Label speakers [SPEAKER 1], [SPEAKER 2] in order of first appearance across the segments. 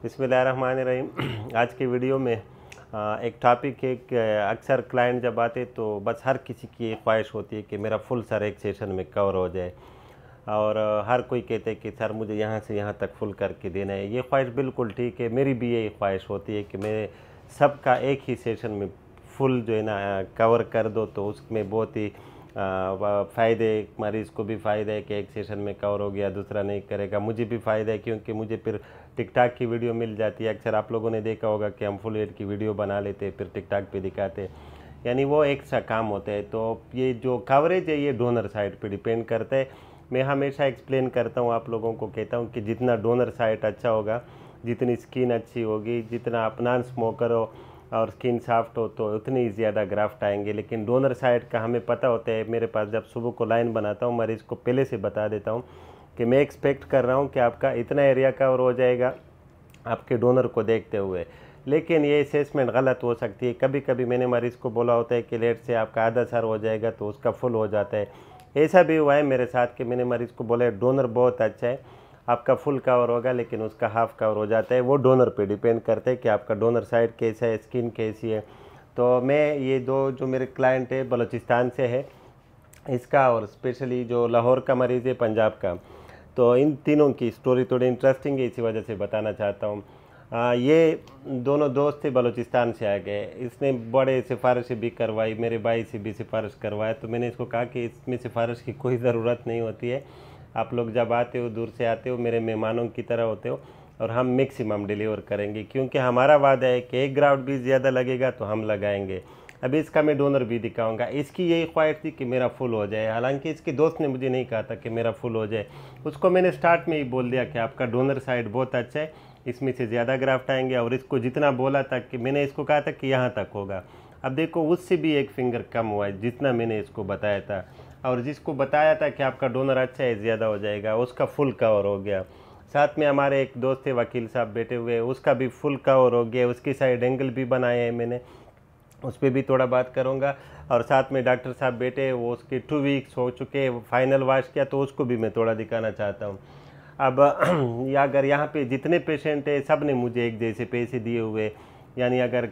[SPEAKER 1] बिस्मिल्लाहिर्रहमानिर्रहीम। आज की वीडियो में एक टॉपिक है कि अक्सर क्लाइंट जब आते तो बस हर किसी की ये ख्वाहिश होती है कि मेरा फुल सर एक सेशन में कवर हो जाए और हर कोई कहते हैं कि सर मुझे यहाँ से यहाँ तक फुल करके देना है। ये ख्वाहिश बिल्कुल ठीक है, मेरी भी यही ख्वाहिश होती है कि मैं सबका एक ही सेशन में फुल जो है ना कवर कर दो, तो उसमें बहुत ही फ़ायदे, मरीज़ को भी फ़ायदा है कि एक सेशन में कवर हो गया, दूसरा नहीं करेगा। मुझे भी फ़ायदा है क्योंकि मुझे फिर टिकटॉक की वीडियो मिल जाती है। अक्सर आप लोगों ने देखा होगा कि हम फुल एड की वीडियो बना लेते फिर टिकटॉक पे दिखाते, यानी वो एक्स्ट्रा काम होता है। तो ये जो कवरेज है ये डोनर साइड पे डिपेंड करता है। मैं हमेशा एक्सप्लेन करता हूँ, आप लोगों को कहता हूँ कि जितना डोनर साइड अच्छा होगा, जितनी स्किन अच्छी होगी, जितना आप नॉन स्मोकर हो और स्किन सॉफ्ट हो तो उतनी ज़्यादा ग्राफ्ट आएंगे। लेकिन डोनर साइड का हमें पता होता है। मेरे पास जब सुबह को लाइन बनाता हूँ, मरीज़ को पहले से बता देता हूँ कि मैं एक्सपेक्ट कर रहा हूँ कि आपका इतना एरिया कवर हो जाएगा आपके डोनर को देखते हुए। लेकिन ये असेसमेंट गलत हो सकती है। कभी कभी मैंने मरीज़ को बोला होता है कि लेट से आपका आधा सर हो जाएगा तो उसका फुल हो जाता है। ऐसा भी हुआ है मेरे साथ कि मैंने मरीज़ को बोला डोनर बहुत अच्छा है, आपका फुल कवर होगा, लेकिन उसका हाफ कवर हो जाता है। वो डोनर पे डिपेंड करता है कि आपका डोनर साइड कैसा है, स्किन कैसी है। तो मैं ये दो जो मेरे क्लाइंट है बलूचिस्तान से है इसका, और स्पेशली जो लाहौर का मरीज़ है पंजाब का, तो इन तीनों की स्टोरी थोड़ी इंटरेस्टिंग है, इसी वजह से बताना चाहता हूँ। ये दोनों दोस्त थे, बलूचिस्तान से आ गए। इसने बड़े सिफारिश भी करवाई, मेरे भाई से भी सिफारिश करवाया। तो मैंने इसको कहा कि इसमें सिफारिश की कोई ज़रूरत नहीं होती है। आप लोग जब आते हो, दूर से आते हो, मेरे मेहमानों की तरह होते हो और हम मैक्सिमम डिलीवर करेंगे, क्योंकि हमारा वादा है कि एक ग्राफ्ट भी ज़्यादा लगेगा तो हम लगाएंगे। अभी इसका मैं डोनर भी दिखाऊंगा। इसकी यही ख्वाहिश थी कि मेरा फुल हो जाए, हालांकि इसके दोस्त ने मुझे नहीं कहा था कि मेरा फुल हो जाए। उसको मैंने स्टार्ट में ही बोल दिया कि आपका डोनर साइड बहुत अच्छा है, इसमें से ज़्यादा ग्राफ्ट आएंगे। और इसको जितना बोला था कि मैंने इसको कहा था कि यहाँ तक होगा, अब देखो उससे भी एक फिंगर कम हुआ है जितना मैंने इसको बताया था। और जिसको बताया था कि आपका डोनर अच्छा है, ज़्यादा हो जाएगा, उसका फुल कवर हो गया। साथ में हमारे एक दोस्त थे वकील साहब बैठे हुए, उसका भी फुल कवर हो गया। उसकी साइड एंगल भी बनाए हैं मैंने, उस पर भी थोड़ा बात करूंगा। और साथ में डॉक्टर साहब बैठे, वो उसके 2 वीक्स हो चुके, फाइनल वॉश किया, तो उसको भी मैं थोड़ा दिखाना चाहता हूँ। अब या अगर यहाँ पे जितने पेशेंट है सब ने मुझे एक जैसे पैसे दिए हुए, यानी अगर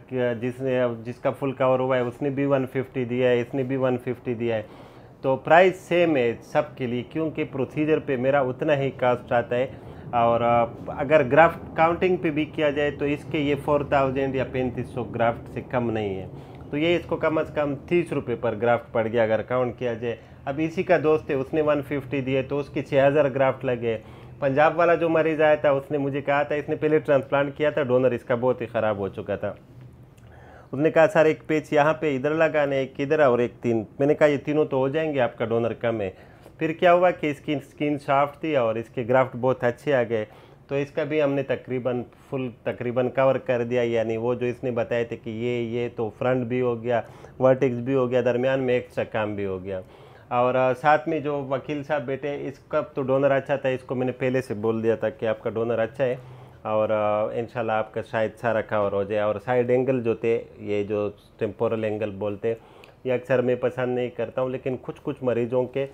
[SPEAKER 1] जिसका फुल कवर हुआ है उसने भी 150 दिया है, इसने भी 150 दिया है, तो प्राइस सेम है सब के लिए, क्योंकि प्रोसीजर पे मेरा उतना ही कास्ट आता है। और अगर ग्राफ्ट काउंटिंग पे भी किया जाए तो इसके ये 4000 या 3500 ग्राफ्ट से कम नहीं है। तो ये इसको कम से कम 30 रुपये पर ग्राफ्ट पड़ गया अगर काउंट किया जाए। अब इसी का दोस्त है, उसने 150 दिए तो उसके 6000 ग्राफ्ट लगे। पंजाब वाला जो मरीज आया था उसने मुझे कहा था, इसने पहले ट्रांसप्लांट किया था, डोनर इसका बहुत ही ख़राब हो चुका था। उसने कहा सर एक पेच यहाँ पे इधर लगाने, एक इधर और एक तीन। मैंने कहा ये तीनों तो हो जाएंगे, आपका डोनर कम है। फिर क्या हुआ कि इसकी स्किन सॉफ्ट थी और इसके ग्राफ्ट बहुत अच्छे आ गए, तो इसका भी हमने तकरीबन कवर कर दिया। यानी वो जो इसने बताए थे कि ये तो फ्रंट भी हो गया, वर्टेक्स भी हो गया, दरमियान में एक्स्ट्रा काम भी हो गया। और साथ में जो वकील साहब बैठे, इसका तो डोनर अच्छा था, इसको मैंने पहले से बोल दिया था कि आपका डोनर अच्छा है और इंशाल्लाह आपका शायद सारा कवर हो जाए। और साइड एंगल जो थे, ये जो टेम्पोरल एंगल बोलते, ये अक्सर मैं पसंद नहीं करता हूँ, लेकिन कुछ कुछ मरीज़ों के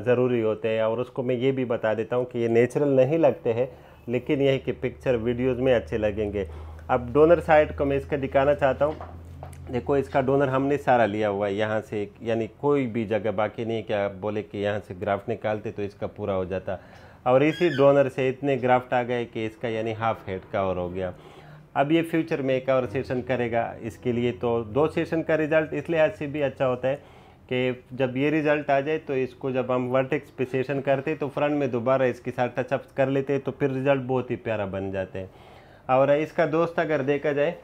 [SPEAKER 1] ज़रूरी होते हैं। और उसको मैं ये भी बता देता हूँ कि ये नेचुरल नहीं लगते हैं, लेकिन यह है कि पिक्चर वीडियोज़ में अच्छे लगेंगे। अब डोनर साइड को मैं इसका दिखाना चाहता हूँ। देखो इसका डोनर हमने सारा लिया हुआ है यहाँ से, यानी कोई भी जगह बाकी नहीं कि आप बोले कि यहाँ से ग्राफ्ट निकालते तो इसका पूरा हो जाता। और इसी डोनर से इतने ग्राफ्ट आ गए कि इसका यानी हाफ हेड कवर हो गया। अब ये फ्यूचर में एक और सेशन करेगा, इसके लिए तो 2 सेशन का रिज़ल्ट इसलिए आज से भी अच्छा होता है कि जब ये रिज़ल्ट आ जाए तो इसको जब हम वर्टेक्स पे सेशन करते तो फ्रंट में दोबारा इसके साथ टचअप कर लेते तो फिर रिज़ल्ट बहुत ही प्यारा बन जाते हैं। और इसका दोस्त अगर देखा जाए,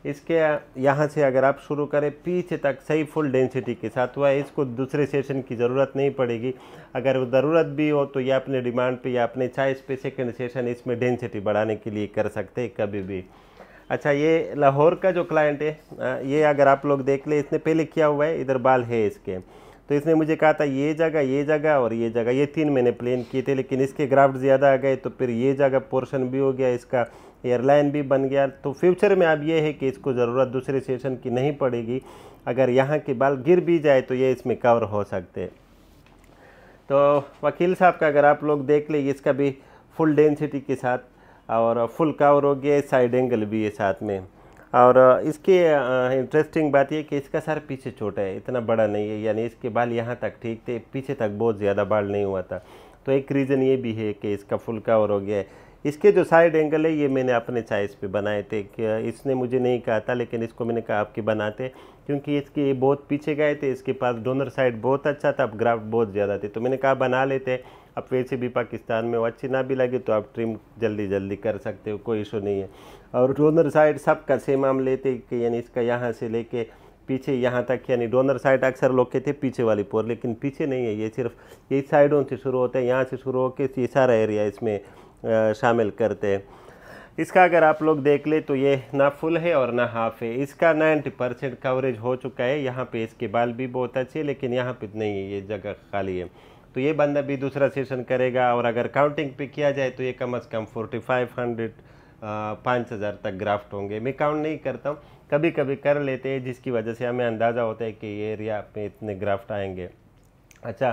[SPEAKER 1] इसके यहाँ से अगर आप शुरू करें पीछे तक सही फुल डेंसिटी के साथ हुआ है, इसको दूसरे सेशन की ज़रूरत नहीं पड़ेगी। अगर ज़रूरत भी हो तो ये अपने डिमांड पे या अपने चॉइस पे सेकंड सेशन इसमें डेंसिटी बढ़ाने के लिए कर सकते हैं कभी भी। अच्छा, ये लाहौर का जो क्लाइंट है, ये अगर आप लोग देख ले, इसने पहले किया हुआ है, इधर बाल है इसके, तो इसने मुझे कहा था ये जगह और ये जगह, ये 3 मैंने प्लेन किए थे, लेकिन इसके ग्राफ्ट ज़्यादा आ गए तो फिर ये जगह पोर्शन भी हो गया, इसका एयरलाइन भी बन गया। तो फ्यूचर में अब ये है कि इसको ज़रूरत दूसरे सेशन की नहीं पड़ेगी। अगर यहाँ के बाल गिर भी जाए तो ये इसमें कवर हो सकते हैं। तो वकील साहब का अगर आप लोग देख ले, इसका भी फुल डेंसिटी के साथ और फुल कवर हो गया है, साइड एंगल भी है साथ में। और इसके इंटरेस्टिंग बात ये कि इसका सर पीछे छोटा है, इतना बड़ा नहीं है, यानी इसके बाल यहाँ तक ठीक थे, पीछे तक बहुत ज़्यादा बाल नहीं हुआ था। तो एक रीज़न ये भी है कि इसका फुल कवर हो गया है। इसके जो साइड एंगल है ये मैंने अपने चॉइस पे बनाए थे, कि इसने मुझे नहीं कहा था, लेकिन इसको मैंने कहा आपके बनाते, क्योंकि इसके ये बहुत पीछे गए थे, इसके पास डोनर साइड बहुत अच्छा था, अब ग्राफ्ट बहुत ज़्यादा थे, तो मैंने कहा बना लेते। अब वैसे भी पाकिस्तान में वो अच्छी ना भी लगे तो आप ट्रिम जल्दी जल्दी कर सकते हो, कोई इशू नहीं है। और डोनर साइड सबका सेम हम लेते कि यानी इसका यहाँ से लेके पीछे यहाँ तक, यानी डोनर साइड अक्सर लोग कहते हैं पीछे वाली पोर, लेकिन पीछे नहीं है, ये सिर्फ यही साइडों से शुरू होता है, यहाँ से शुरू होकर ये सारा एरिया इसमें शामिल करते हैं। इसका अगर आप लोग देख ले तो ये ना फुल है और ना हाफ है, इसका 90% कवरेज हो चुका है। यहाँ पे इसके बाल भी बहुत अच्छे हैं, लेकिन यहाँ पे नहीं है, ये जगह खाली है। तो ये बंदा भी दूसरा सेशन करेगा, और अगर काउंटिंग पे किया जाए तो ये कम से कम 4500 5000 तक ग्राफ्ट होंगे। मैं काउंट नहीं करता हूँ, कभी कभी कर लेते हैं, जिसकी वजह से हमें अंदाज़ा होता है कि ये एरिया में इतने ग्राफ्ट आएंगे। अच्छा,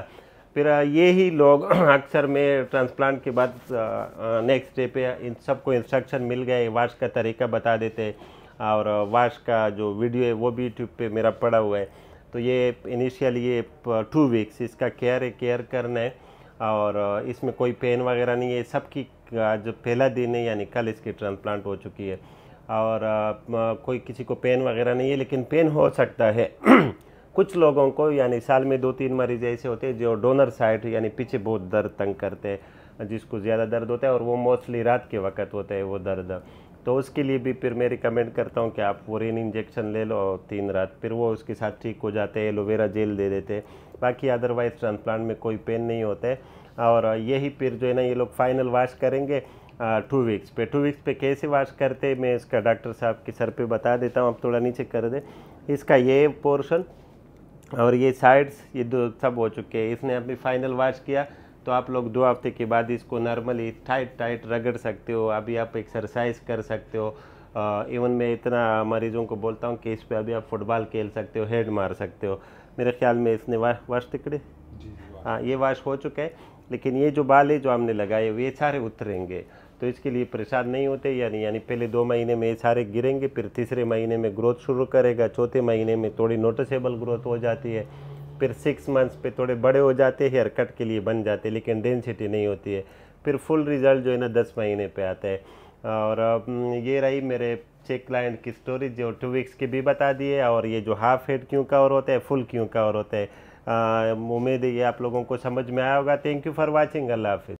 [SPEAKER 1] फिर ये ही लोग अक्सर में ट्रांसप्लांट के बाद नेक्स्ट डे पे इन सबको इंस्ट्रक्शन मिल गए, वाश का तरीका बता देते, और वाश का जो वीडियो है वो भी यूट्यूब पे मेरा पड़ा हुआ है। तो ये इनिशियली ये 2 वीक्स इसका केयर करना है, और इसमें कोई पेन वगैरह नहीं है। सबकी जो पहला दिन है, यानी कल इसकी ट्रांसप्लांट हो चुकी है, और कोई किसी को पेन वगैरह नहीं है, लेकिन पेन हो सकता है कुछ लोगों को, यानी साल में 2-3 मरीज ऐसे होते हैं जो डोनर साइड यानी पीछे बहुत दर्द तंग करते हैं, जिसको ज़्यादा दर्द होता है, और वो मोस्टली रात के वक्त होता है वो दर्द। तो उसके लिए भी फिर मैं रिकमेंड करता हूँ कि आप वोरेन इंजेक्शन ले लो 3 रात, फिर वो उसके साथ ठीक हो जाते हैं, एलोवेरा जेल दे देते हैं। बाकी अदरवाइज ट्रांसप्लांट में कोई पेन नहीं होता है। और यही फिर जो है ना, ये लोग फाइनल वाश करेंगे 2 वीक्स पे। 2 वीक्स पे कैसे वाश करते मैं इसका डॉक्टर साहब के सर पे बता देता हूँ। आप थोड़ा नीचे कर दे, इसका ये पोर्शन और ये साइड्स, ये दो सब हो चुके हैं। इसने अभी फाइनल वॉश किया, तो आप लोग 2 हफ्ते के बाद इसको नॉर्मली टाइट रगड़ सकते हो। अभी आप एक्सरसाइज कर सकते हो। इवन मैं इतना मरीजों को बोलता हूँ कि इस पे अभी आप फुटबॉल खेल सकते हो, हेड मार सकते हो। मेरे ख्याल में इसने वॉश तिकड़े, हाँ ये वॉश हो चुका है। लेकिन ये जो बाल है जो हमने लगाए हुए ये सारे उतरेंगे, तो इसके लिए परेशान नहीं होते। यानी पहले 2 महीने में ये सारे गिरेंगे, फिर तीसरे महीने में ग्रोथ शुरू करेगा, चौथे महीने में थोड़ी नोटिसेबल ग्रोथ हो जाती है, फिर 6 मंथ्स पे थोड़े बड़े हो जाते हैं, हेयर कट के लिए बन जाते हैं, लेकिन डेंसिटी नहीं होती है। फिर फुल रिजल्ट जो है ना 10 महीने पे आता है। और ये रही मेरे 6 क्लाइंट की स्टोरी, जो 2 वीक्स की भी बता दी है, और ये जो हाफ हेड क्यों कवर होता है, फुल क्यों कवर होता है। उम्मीद है ये आप लोगों को समझ में आया होगा। Thank you for watching. अल्लाह हाफिज़।